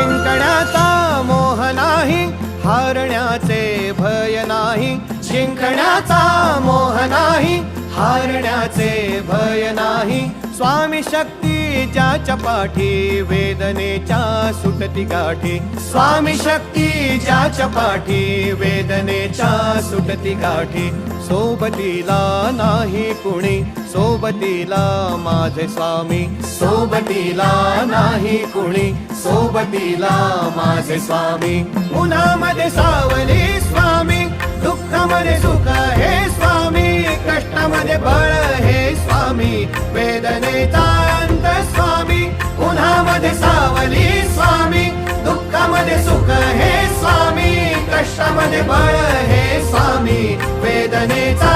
जिंकण्याचा मोह नाही, हारण्याचे भय नाही. जिंकण्याचा मोह नाही, हारण्याचे भय नाही. स्वामी शक्ती ज्याच्या पाठी, वेदनेच्या सुटती गाठी. स्वामी शक्ती ज्याच्या पाठी, वेदनेच्या सुटती गाठी. सोबतीला नाही कुणी, सोबतीला माझे स्वामी. सोबतीला नाही कुणी, सोबतीला माझे स्वामी. उन्हामध्ये सावली स्वामी, दुःखामध्ये सुख हे स्वामी. कष्टामध्ये बळ हे स्वामी, वेदनेचा अंत स्वामी. उन्हामध्ये सावली स्वामी, दुःखामध्ये सुख हे स्वामी. कष्टामध्ये बळ हे स्वामी, वेदनेचा